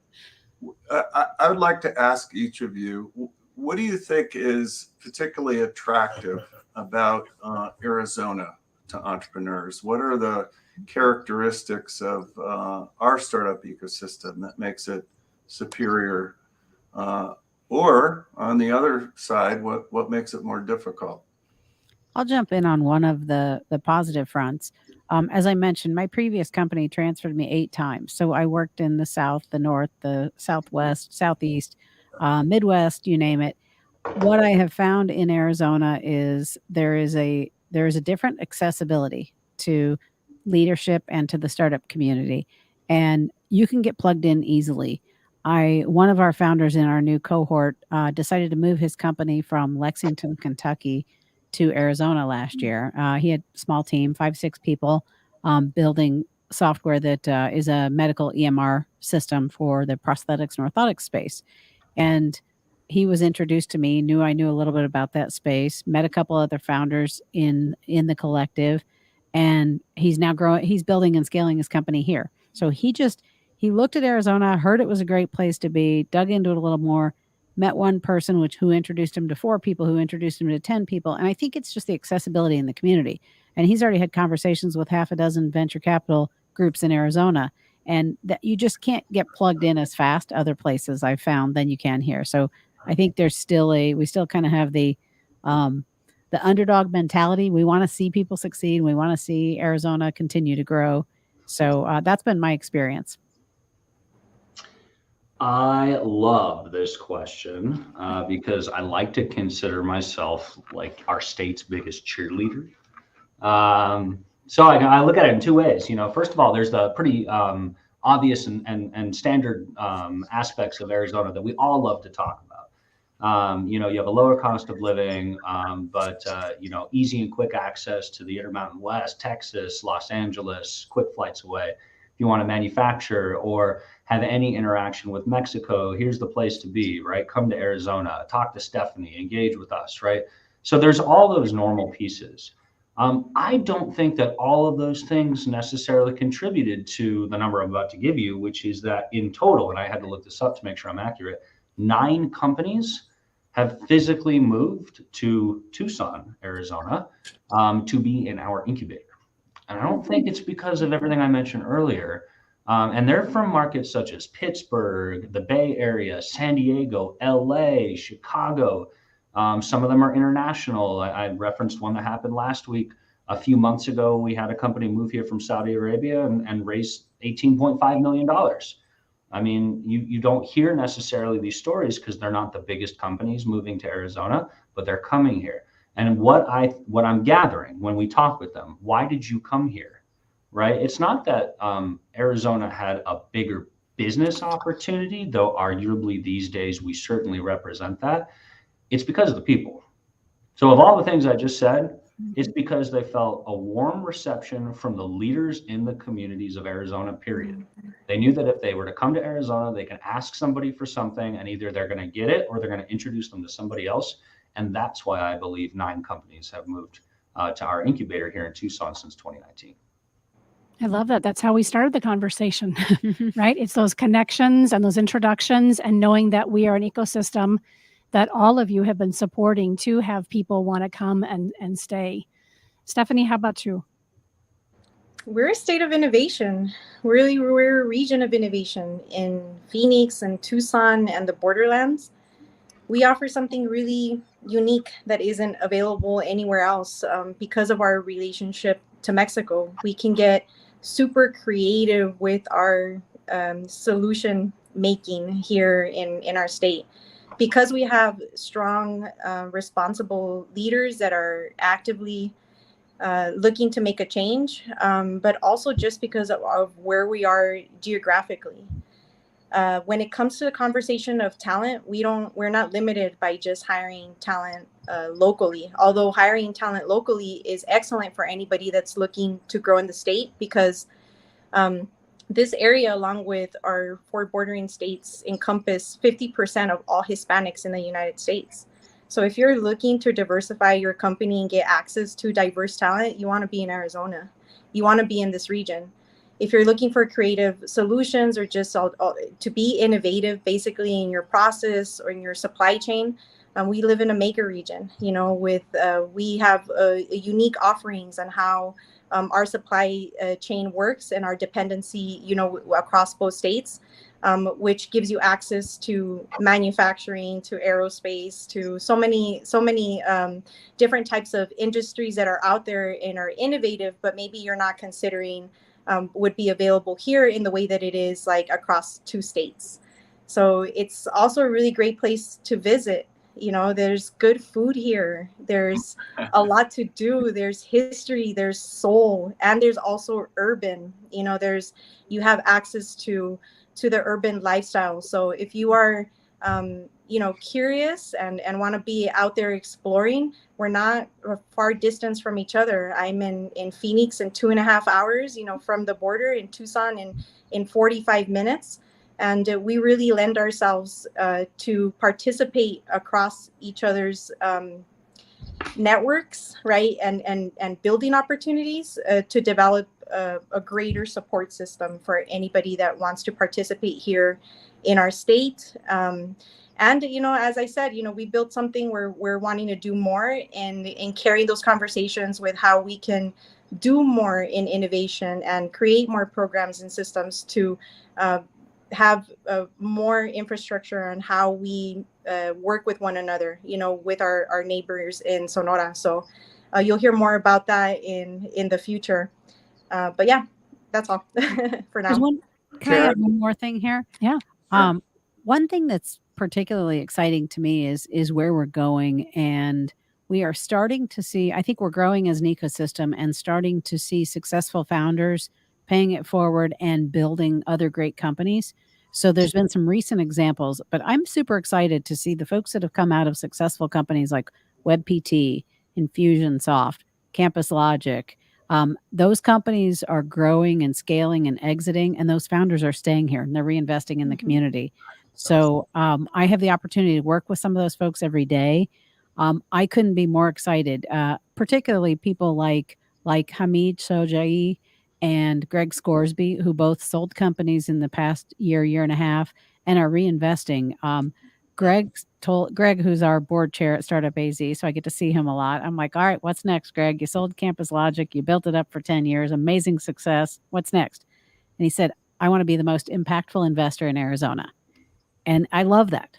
I would like to ask each of you, what do you think is particularly attractive about Arizona to entrepreneurs? What are the characteristics of our startup ecosystem that makes it superior? Or on the other side, what makes it more difficult? I'll jump in on one of the positive fronts. As I mentioned, my previous company transferred me 8 times. So I worked in the South, the North, the Southwest, Southeast, Midwest, you name it. What I have found in Arizona is there is a different accessibility to leadership and to the startup community. And you can get plugged in easily. One of our founders in our new cohort decided to move his company from Lexington, Kentucky to Arizona last year. He had a small team, 5, 6 people, building software that is a medical EMR system for the prosthetics and orthotics space. And he was introduced to me, knew I knew a little bit about that space, met a couple other founders in the collective, and he's now growing, he's building and scaling his company here. So he looked at Arizona, heard it was a great place to be, dug into it a little more, met one person who introduced him to 4 people, who introduced him to 10 people. And I think it's just the accessibility in the community. And he's already had conversations with 6 venture capital groups in Arizona, and that you just can't get plugged in as fast other places I've found than you can here. So I think we still kind of have the underdog mentality. We want to see people succeed. We want to see Arizona continue to grow. So that's been my experience. I love this question because I like to consider myself like our state's biggest cheerleader. So I look at it in 2 ways. First of all, there's the pretty obvious and standard aspects of Arizona that we all love to talk about. You have a lower cost of living, but easy and quick access to the Intermountain West, Texas, Los Angeles, quick flights away. If you want to manufacture or have any interaction with Mexico, here's the place to be, right? Come to Arizona, talk to Stephanie, engage with us, right? So there's all those normal pieces. I don't think that all of those things necessarily contributed to the number I'm about to give you, which is that in total, and I had to look this up to make sure I'm accurate, 9 companies have physically moved to Tucson, Arizona, to be in our incubator. And I don't think it's because of everything I mentioned earlier. And they're from markets such as Pittsburgh, the Bay Area, San Diego, LA, Chicago. Some of them are international. I referenced one that happened last week. A few months ago, we had a company move here from Saudi Arabia and raise $18.5 million. I mean, you don't hear necessarily these stories because they're not the biggest companies moving to Arizona, but they're coming here. And what I'm gathering when we talk with them, why did you come here? Right? It's not that Arizona had a bigger business opportunity, though arguably these days we certainly represent that. It's because of the people. So of all the things I just said, it's because they felt a warm reception from the leaders in the communities of Arizona, period. They knew that if they were to come to Arizona, they can ask somebody for something and either they're going to get it or they're going to introduce them to somebody else. And that's why I believe 9 companies have moved to our incubator here in Tucson since 2019. I love that. That's how we started the conversation, right? It's those connections and those introductions and knowing that we are an ecosystem that all of you have been supporting to have people want to come and stay. Stephanie, how about you? We're a state of innovation. Really, we're a region of innovation in Phoenix and Tucson and the borderlands. We offer something really unique that isn't available anywhere else because of our relationship to Mexico. We can get super creative with our solution making here in our state. Because we have strong, responsible leaders that are actively looking to make a change, but also just because of where we are geographically. When it comes to the conversation of talent, we're not limited by just hiring talent locally. Although hiring talent locally is excellent for anybody that's looking to grow in the state, because this area, along with our 4 bordering states, encompass 50% of all Hispanics in the United States. So if you're looking to diversify your company and get access to diverse talent, you want to be in Arizona. You want to be in this region. If you're looking for creative solutions or just to be innovative, basically in your process or in your supply chain, we live in a maker region. We have unique offerings on how our supply chain works and our dependency, across both states, which gives you access to manufacturing, to aerospace, to so many different types of industries that are out there and are innovative, but maybe you're not considering would be available here in the way that it is like across 2 states. So it's also a really great place to visit. There's good food here. There's a lot to do. There's history, there's soul, and there's also urban. You have access to the urban lifestyle. So if you are curious and want to be out there exploring, we're not a far distance from each other. I'm in Phoenix in 2.5 hours, from the border, in Tucson in 45 minutes. And we really lend ourselves to participate across each other's networks, right? And building opportunities to develop a greater support system for anybody that wants to participate here in our state. And, as I said, we built something where we're wanting to do more and carry those conversations with how we can do more in innovation and create more programs and systems to have more infrastructure on how we work with one another, with our neighbors in Sonora. So you'll hear more about that in the future. But yeah, that's all for now. Can I add one more thing here? Yeah. Sure. One thing that's particularly exciting to me is where we're going, and we are starting to see, I think we're growing as an ecosystem and starting to see successful founders paying it forward and building other great companies. So there's been some recent examples, but I'm super excited to see the folks that have come out of successful companies like WebPT, Infusionsoft, Campus Logic. Those companies are growing and scaling and exiting, and those founders are staying here and they're reinvesting in the community. So I have the opportunity to work with some of those folks every day. I couldn't be more excited, particularly people like Hamid Shojai and Greg Scoresby, who both sold companies in the past year and a half, and are reinvesting. Greg, who's our board chair at Startup AZ, so I get to see him a lot. I'm like, all right, what's next, Greg? You sold Campus Logic, you built it up for 10 years, amazing success. What's next? And he said, I want to be the most impactful investor in Arizona. And I love that.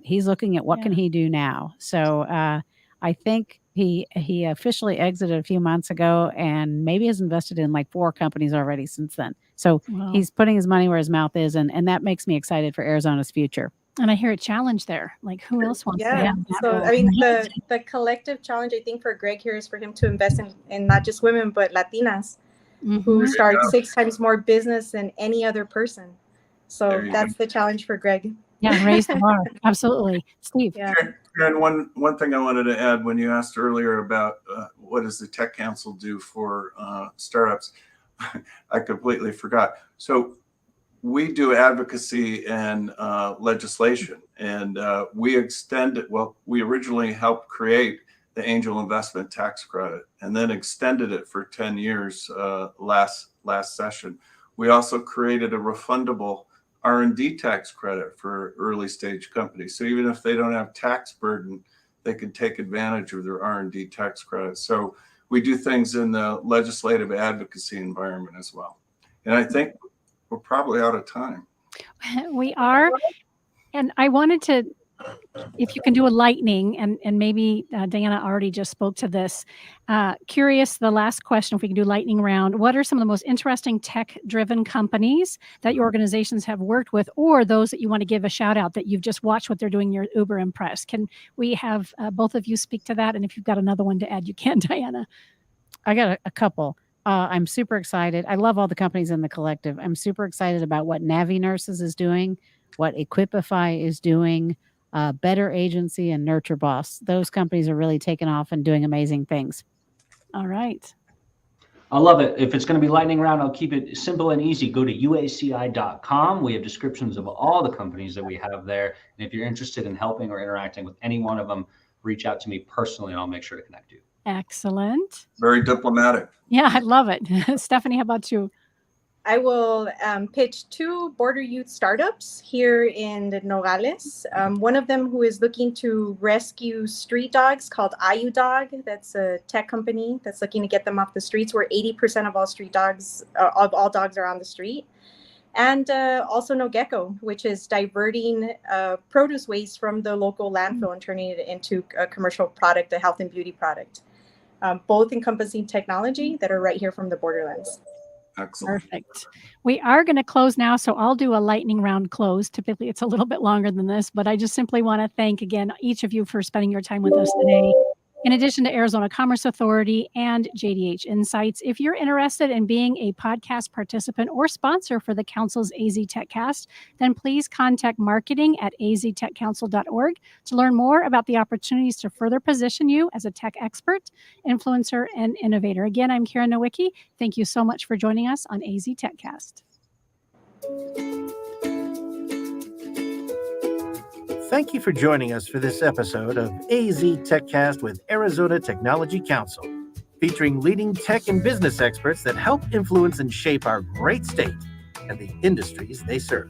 He's looking at what can he do now. So I think he officially exited a few months ago and maybe has invested in like 4 companies already since then. So he's putting his money where his mouth is, and that makes me excited for Arizona's future. And I hear a challenge there. Like, who else wants to have that? So, I mean, the collective challenge, I think, for Greg here is for him to invest in not just women, but Latinas who start 6 times more business than any other person. So that's the challenge for Greg. Yeah, raise the bar. Absolutely. Steve. Yeah. Karen, one thing I wanted to add when you asked earlier about what does the Tech Council do for startups, I completely forgot. So we do advocacy and legislation, and we originally helped create the angel investment tax credit and then extended it for 10 years last session. We also created a refundable R&D tax credit for early stage companies. So even if they don't have tax burden, they can take advantage of their R&D tax credit. So we do things in the legislative advocacy environment as well. And I think we're probably out of time. We are. And I wanted to, if you can do a lightning, and maybe Diana already just spoke to this. Curious, the last question, if we can do lightning round, what are some of the most interesting tech-driven companies that your organizations have worked with, or those that you want to give a shout out that you've just watched what they're doing, you're uber impressed? Can we have both of you speak to that? And if you've got another one to add, you can, Diana. I got a couple. I'm super excited. I love all the companies in the collective. I'm super excited about what Navi Nurses is doing, what Equipify is doing, Better Agency and Nurture Boss. Those companies are really taking off and doing amazing things. All right. I love it. If it's going to be lightning round, I'll keep it simple and easy. Go to uaci.com. We have descriptions of all the companies that we have there. And if you're interested in helping or interacting with any one of them, reach out to me personally and I'll make sure to connect you. Excellent. Very diplomatic. Yeah, I love it. Stephanie, how about you? I will pitch 2 border youth startups here in Nogales. One of them who is looking to rescue street dogs called Ayu Dog. That's a tech company that's looking to get them off the streets, where 80% of all street dogs, of all dogs, are on the street. And also No Gecko, which is diverting produce waste from the local landfill and turning it into a commercial product, a health and beauty product. Both encompassing technology that are right here from the borderlands. Excellent. Perfect. We are going to close now, so I'll do a lightning round close. Typically, it's a little bit longer than this, but I just simply want to thank again each of you for spending your time with us today. In addition to Arizona Commerce Authority and JDH Insights, if you're interested in being a podcast participant or sponsor for the Council's AZ TechCast, then please contact marketing at aztechcouncil.org to learn more about the opportunities to further position you as a tech expert, influencer, and innovator. Again, I'm Karen Nowicki. Thank you so much for joining us on AZ TechCast. Thank you for joining us for this episode of AZ TechCast with Arizona Technology Council, featuring leading tech and business experts that help influence and shape our great state and the industries they serve.